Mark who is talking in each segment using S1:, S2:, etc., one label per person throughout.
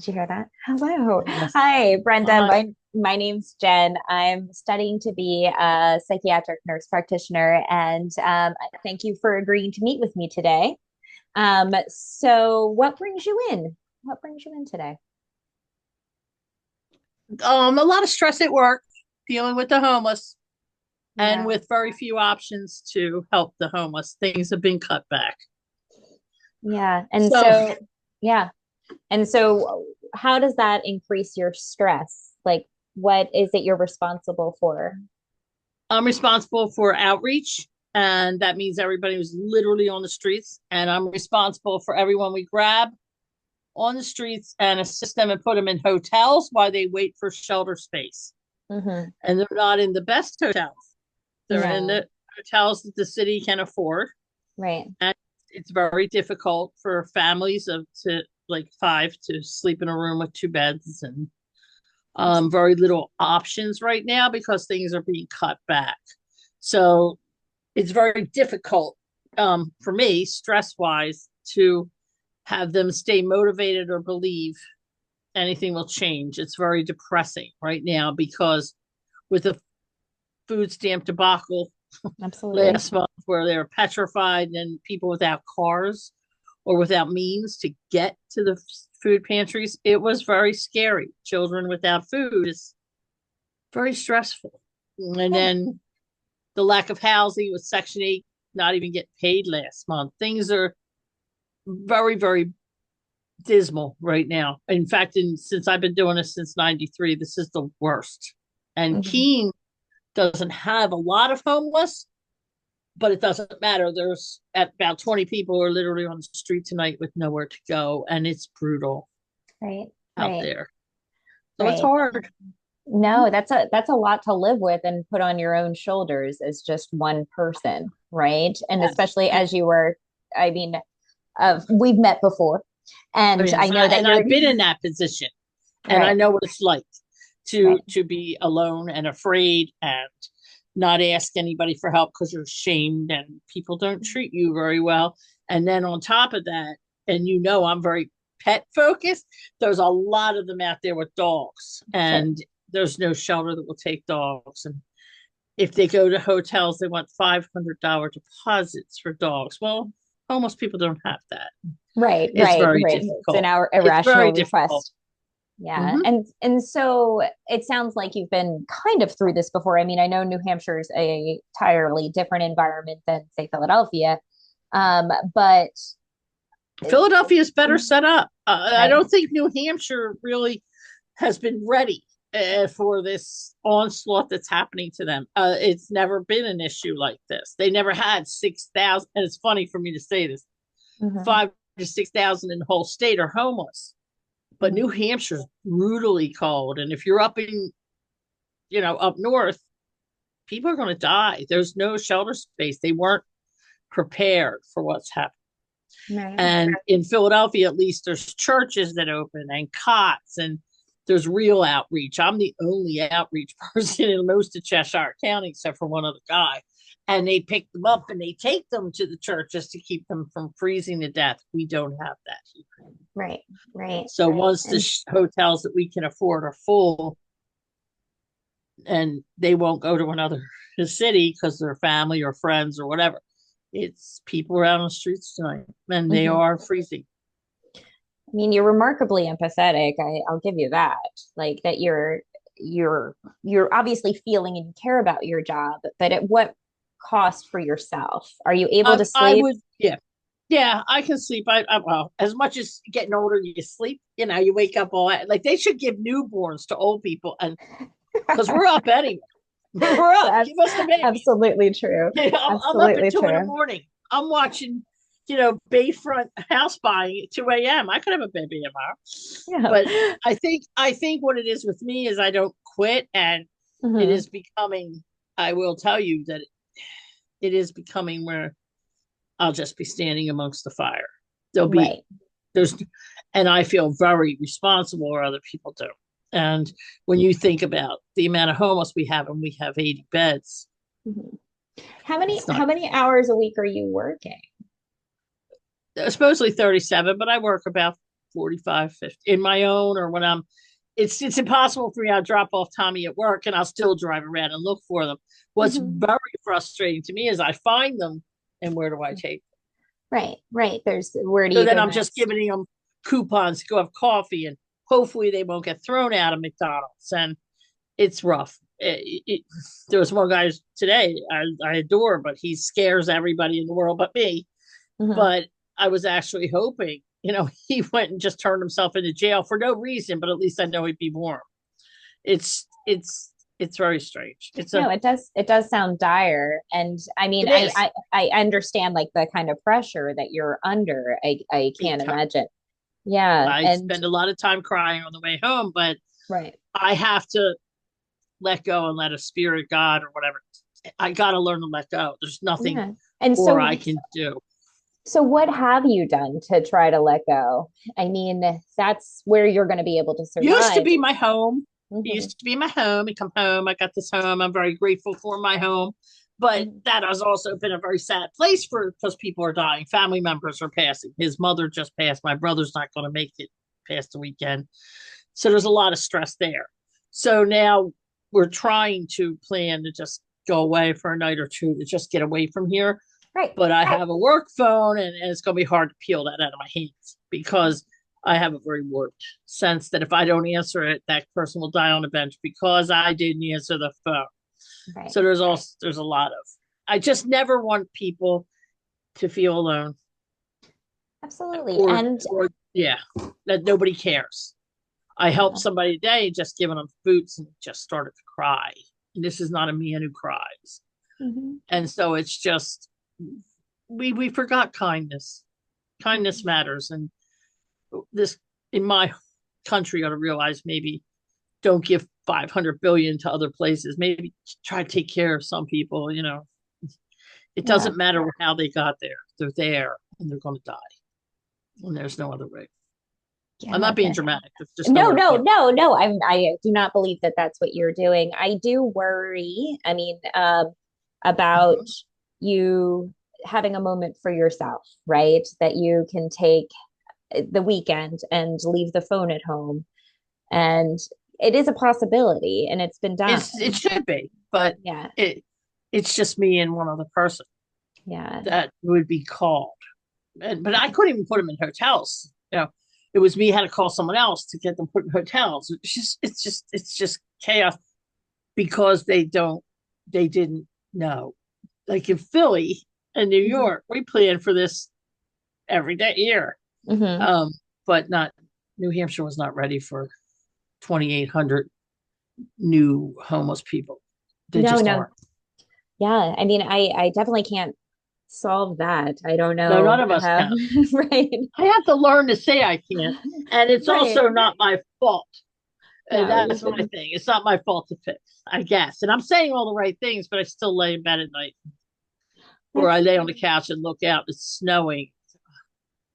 S1: Did you hear that? Hello.
S2: Yes.
S1: Hi, Brenda.
S2: Hi.
S1: My name's Jen. I'm studying to be a psychiatric nurse practitioner, and thank you for agreeing to meet with me today. So what brings you in? What brings you in today?
S2: A lot of stress at work, dealing with the homeless, and
S1: Yeah.
S2: with very few options to help the homeless. Things have been cut back.
S1: Yeah.
S2: So
S1: Yeah. And so how does that increase your stress? Like, what is it you're responsible for?
S2: I'm responsible for outreach, and that means everybody who's literally on the streets. And I'm responsible for everyone we grab on the streets and assist them and put them in hotels while they wait for shelter space.
S1: Mm-hmm.
S2: And they're not in the best hotels. They're in
S1: No.
S2: the hotels that the city can afford.
S1: Right.
S2: And it's very difficult for families of to like five to sleep in a room with two beds and very little options right now because things are being cut back. So it's very difficult for me, stress wise, to have them stay motivated or believe anything will change. It's very depressing right now because with the food stamp debacle
S1: Absolutely.
S2: last month where they were petrified and people without cars or without means to get to the food pantries, it was very scary. Children without food is very stressful. And
S1: Yeah.
S2: then the lack of housing with Section 8 not even get paid last month. Things are very, very dismal right now. In fact, since I've been doing this since 93, this is the worst. And
S1: Mhm.
S2: Keene doesn't have a lot of homeless, but it doesn't matter. There's at about 20 people are literally on the street tonight with nowhere to go, and it's brutal
S1: Right.
S2: out
S1: Right.
S2: there. So it's
S1: Right.
S2: hard.
S1: No, that's a lot to live with and put on your own shoulders as just one person, right? And
S2: Yes.
S1: especially as you were, I mean, we've met before,
S2: Oh,
S1: and I
S2: yes.
S1: know that
S2: And
S1: you're
S2: I've been in that position, and I
S1: right,
S2: know what it's like
S1: right.
S2: to be alone and afraid and not ask anybody for help because you're ashamed and people don't treat you very well. And then on top of that, and I'm very pet focused, there's a lot of them out there with dogs,
S1: Sure.
S2: and there's no shelter that will take dogs. And if they go to hotels, they want $500 deposits for dogs. Well, homeless people don't have that.
S1: Right,
S2: It's
S1: right,
S2: very
S1: right. It's an
S2: difficult.
S1: hour
S2: It's
S1: irrational
S2: very difficult.
S1: request. Yeah.
S2: Mm-hmm.
S1: And so it sounds like you've been kind of through this before. I mean, I know New Hampshire is a entirely different environment than, say, Philadelphia. But
S2: Philadelphia is better set up. I
S1: right.
S2: don't think New Hampshire really has been ready for this onslaught that's happening to them. It's never been an issue like this. They never had 6,000, and it's funny for me to say this,
S1: Mhm.
S2: 5 to 6,000 in the whole state are homeless. But
S1: Mhm.
S2: New Hampshire's brutally cold, and if you're up in, up north, people are going to die. There's no shelter space. They weren't prepared for what's happening.
S1: Right.
S2: And in Philadelphia, at least, there's churches that open and cots, and there's real outreach. I'm the only outreach person in most of Cheshire County, except for one other guy. And they pick them up and they take them to the churches to keep them from freezing to death. We don't have that here.
S1: Right. Right.
S2: So once the
S1: And
S2: hotels that we can afford are full, and they won't go to another city because they're family or friends or whatever. It's people around the streets tonight, and they
S1: mhm.
S2: are freezing.
S1: I mean, you're remarkably empathetic. I'll give you that. Like that you're obviously feeling and you care about your job, but at what cost for yourself? Are you able to
S2: I
S1: sleep?
S2: would, yeah, yeah, I can sleep. Well, as much as getting older, you sleep. You wake up all like they should give newborns to old people, and because we're up anyway, we're up. Give
S1: That's
S2: us the baby.
S1: absolutely true.
S2: I'm up at
S1: Absolutely
S2: 2 in the
S1: true.
S2: morning. I'm watching, Bayfront house buying at 2 a.m. I could have a baby tomorrow,
S1: Yeah.
S2: but I think what it is with me is I don't quit, and it
S1: Mhm.
S2: is becoming. I will tell you that it is becoming where I'll just be standing amongst the fire. There'll be
S1: Right.
S2: there's, and I feel very responsible, or other people do. And when you think about the amount of homeless we have, and we have 80 beds,
S1: Mhm. How many
S2: it's not
S1: how many hours a week are you working?
S2: supposedly 37, but I work about 45, 50 in my own, or when it's impossible for me. I'll drop off Tommy at work and I'll still drive around and look for them. What's
S1: Hmm.
S2: very frustrating to me is I find them and where do I take them?
S1: Right, right. There's where do
S2: So
S1: you
S2: then
S1: go
S2: I'm just
S1: next?
S2: giving them coupons to go have coffee and hopefully they won't get thrown out of McDonald's. And it's rough. There was one guy today I adore, but he scares everybody in the world but me.
S1: Hmm.
S2: But I was actually hoping, he went and just turned himself into jail for no reason, but at least I know he'd be warm. It's very strange.
S1: No, it does sound dire. And I mean,
S2: It
S1: I,
S2: is
S1: I I understand like the kind of pressure that you're under. I
S2: big
S1: can't
S2: time.
S1: imagine. Yeah.
S2: I
S1: And
S2: spend a lot of time crying on the way home, but
S1: right.
S2: I have to let go and let a spirit God or whatever. I got to learn to let go. There's nothing
S1: Yeah. And
S2: more I
S1: so
S2: can do.
S1: what have you done to try to let go? I mean, that's where you're going to be able to
S2: Used to
S1: survive.
S2: be my home. It
S1: Hmm.
S2: used to be my home. I come home. I got this home. I'm very grateful for my home. But
S1: Hmm.
S2: that has also been a very sad place for because people are dying. Family members are passing. His mother just passed. My brother's not going to make it past the weekend. So there's a lot of stress there. So now we're trying to plan to just go away for a night or two to just get away from here.
S1: Right.
S2: But I have a work phone and it's going to be hard to peel that out of my hands because I have a very warped sense that if I don't answer it, that person will die on the bench because I didn't answer the phone.
S1: Right.
S2: So there's a lot of I just never want people to feel alone
S1: Absolutely.
S2: or yeah, that nobody cares. I helped
S1: Yeah.
S2: somebody today just giving them boots and just started to cry. And this is not a man who cries.
S1: Hmm.
S2: And so it's just we forgot kindness. Kindness matters. And this in my country ought to realize maybe don't give 500 billion to other places. Maybe try to take care of some people. It
S1: Yeah.
S2: doesn't matter how they got there. They're there and they're going to die. And there's no other way. I'm
S1: Yeah.
S2: not being dramatic. There's just
S1: No,
S2: nowhere to
S1: no,
S2: put them.
S1: no, no. I do not believe that that's what you're doing. I do worry. I mean, about
S2: Mm-hmm.
S1: you having a moment for yourself, right? That you can take the weekend and leave the phone at home. And it is a possibility, and it's been done.
S2: It should be, but
S1: Yeah,
S2: it it's just me and one other person
S1: yeah,
S2: that would be called. But I couldn't even put them in hotels. It was me had to call someone else to get them put in hotels. It's just chaos because they didn't know. Like in Philly and New
S1: hmm,
S2: York, we plan for this every day year.
S1: hmm.
S2: Um, but not New Hampshire was not ready for 2,800 new homeless people. They
S1: No,
S2: just
S1: no,
S2: aren't.
S1: yeah. I mean, I definitely can't solve that. I don't
S2: No, none
S1: know
S2: of us
S1: how.
S2: can.
S1: Right,
S2: I have to learn to say I can't. And it's
S1: right.
S2: also not my fault. And
S1: No,
S2: that's
S1: you've
S2: my
S1: been
S2: thing. It's not my fault to fix, I guess. And I'm saying all the right things, but I still lay in bed at night or I
S1: that's
S2: lay on the couch and look out. It's snowing.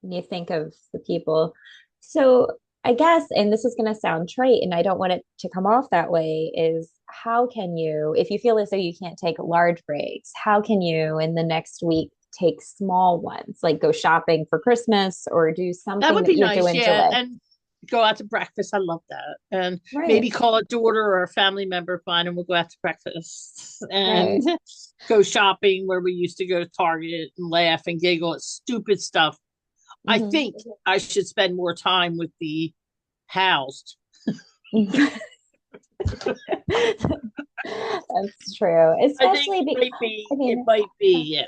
S1: when you think of the people. So I guess, and this is going to sound trite, and I don't want it to come off that way, is how can you, if you feel as though you can't take large breaks, how can you in the next week take small ones, like go shopping for Christmas or do
S2: That
S1: something
S2: would
S1: that
S2: be
S1: you do
S2: nice. Yeah.
S1: enjoy?
S2: And go out to breakfast. I love that. And maybe
S1: Right,
S2: call a daughter or a family member of mine and we'll go out to breakfast
S1: right.
S2: and go shopping where we used to go to Target and laugh and giggle at stupid stuff. I
S1: Hmm.
S2: think I should spend more time with the housed.
S1: That's true.
S2: I think
S1: Especially I
S2: it
S1: mean,
S2: might be, yeah.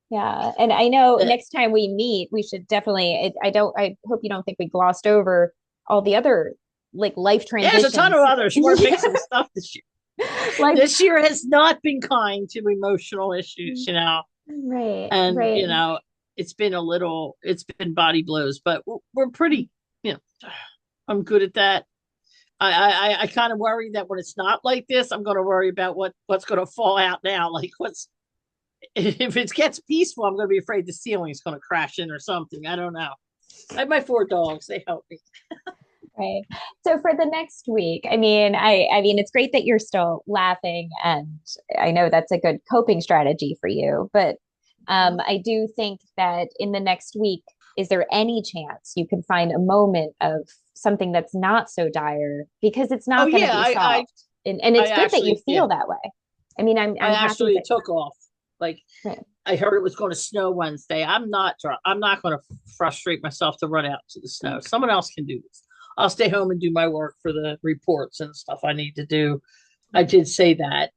S1: yeah, and I know
S2: Uh,
S1: next time we meet, we should definitely. I hope you don't think we glossed over all the other like life
S2: Yeah, there's a ton of
S1: transitions.
S2: others. You want to pick some stuff this year.
S1: Life,
S2: This year has not been kind to emotional issues.
S1: right,
S2: And,
S1: right.
S2: it's been body blows, but we're pretty, you know, I'm good at that. I kind of worry that when it's not like this, I'm going to worry about what's going to fall out now. Like if it gets peaceful, I'm going to be afraid the ceiling is going to crash in or something. I don't know. I have my 4 dogs. They help me.
S1: Right. So for the next week, I mean, it's great that you're still laughing, and I know that's a good coping strategy for you. But
S2: Mhm.
S1: I do think that in the next week, is there any chance you can find a moment of something that's not so dire because it's
S2: Oh
S1: not going to
S2: yeah,
S1: be
S2: I
S1: solved. And
S2: I
S1: it's good that you
S2: actually, yeah,
S1: feel that way. I mean,
S2: I
S1: I'm happy
S2: actually
S1: that
S2: took off. Like
S1: right.
S2: I heard it was going to snow Wednesday. I'm not going to frustrate myself to run out to the snow. Someone else can do this. I'll stay home and do my work for the reports and stuff I need to do. I did say that.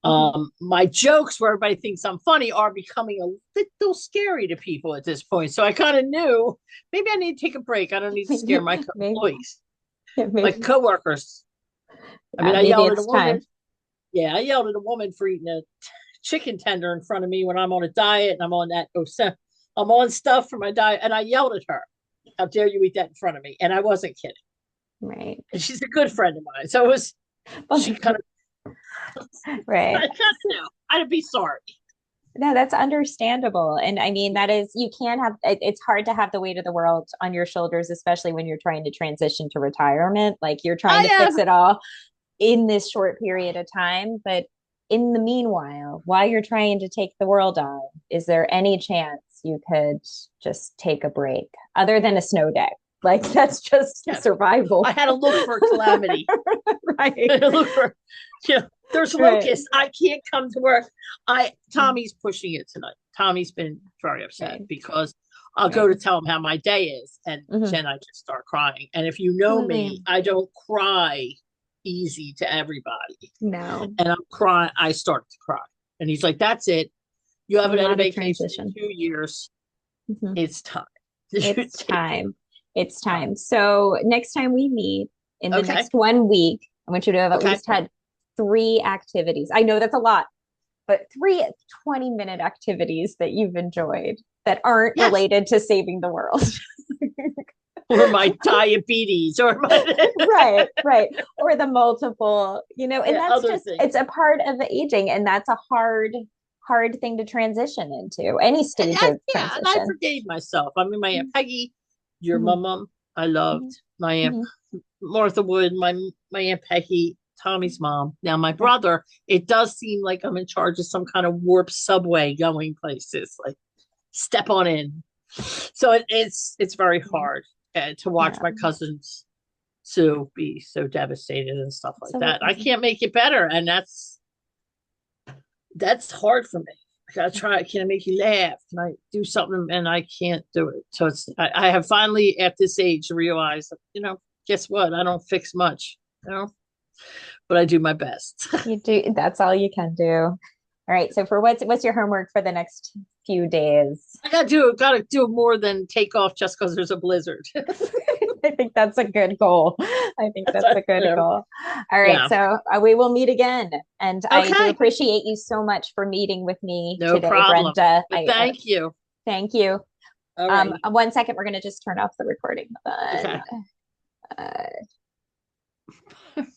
S1: Mhm.
S2: My jokes where everybody thinks I'm funny are becoming a little scary to people at this point. So I kind of knew maybe I need to take a break. I don't need to scare my
S1: maybe,
S2: employees, my
S1: maybe,
S2: coworkers. I mean, I
S1: maybe
S2: yelled at a
S1: it's
S2: woman.
S1: time.
S2: Yeah, I yelled at a woman for eating a chicken tender in front of me when I'm on a diet and I'm on that. I'm on stuff for my diet, and I yelled at her. How dare you eat that in front of me? And I wasn't kidding.
S1: Right.
S2: And she's a good friend of mine, so it was. She kind of, I
S1: Right.
S2: kind of knew. I'd be sorry.
S1: No, that's understandable. And I mean, that is, you can have, it's hard to have the weight of the world on your shoulders, especially when you're trying to transition to retirement. Like you're trying
S2: I
S1: to fix
S2: am.
S1: it all in this short period of time. But in the meanwhile, while you're trying to take the world on, is there any chance you could just take a break other than a snow day? Like that's just
S2: Yeah, I
S1: survival.
S2: had to look for calamity. I
S1: Right.
S2: had to look for, yeah. There's
S1: Right.
S2: locusts. I can't come to work. I
S1: Mhm.
S2: Tommy's pushing it tonight. Tommy's been very upset
S1: Right.
S2: because I'll go
S1: Right.
S2: to tell him how my day is, and
S1: Hmm.
S2: then I just start crying. And if you know me,
S1: Mm.
S2: I don't cry easy to everybody.
S1: No,
S2: And I'm crying. I start to cry, and he's like, "That's it. You
S1: a
S2: haven't had a
S1: lot of
S2: vacation in
S1: transition.
S2: 2 years.
S1: Mhm.
S2: It's time. You
S1: It's
S2: take it
S1: time. It's
S2: time."
S1: time. So next time we meet in the
S2: Okay.
S1: next 1 week, I want you to have at
S2: Okay.
S1: least had three activities. I know that's a lot, but three 20-minute activities that you've enjoyed that aren't
S2: Yes.
S1: related to saving the world.
S2: Or my diabetes, or my
S1: Right, right. Or the multiple, and
S2: yeah,
S1: that's
S2: other
S1: just,
S2: things.
S1: it's a part of aging, and that's a hard thing to transition into, any
S2: And
S1: stage of
S2: yeah, and I
S1: transition.
S2: forgave myself. I mean, my Aunt Peggy, your
S1: Mhm,
S2: mom, I loved.
S1: mhm,
S2: My Aunt
S1: mhm.
S2: Martha Wood, my Aunt Peggy, Tommy's mom. Now my
S1: Yeah,
S2: brother, it does seem like I'm in charge of some kind of warp subway going places. Like step on in. So it's very hard to watch
S1: yeah.
S2: my cousins Sue be so devastated and stuff like that. I
S1: Absolutely.
S2: can't make it better, and that's hard for me. I gotta try. Can I make you laugh? Can I do something? And I can't do it. So I have finally at this age realized, guess what? I don't fix much, but I do my best.
S1: You do, that's all you can do. All right. So for what's your homework for the next few days?
S2: Gotta do more than take off just because there's a blizzard.
S1: I think that's a good goal. I think
S2: That's
S1: that's a good
S2: yeah,
S1: goal. All right.
S2: yeah.
S1: So we will meet again. And I do
S2: Okay,
S1: appreciate you so much for meeting with me
S2: no
S1: today,
S2: problem.
S1: Brenda.
S2: But thank you.
S1: Thank you.
S2: All right.
S1: 1 second. We're going to just turn off the recording. Hold
S2: Okay.
S1: on. Uh,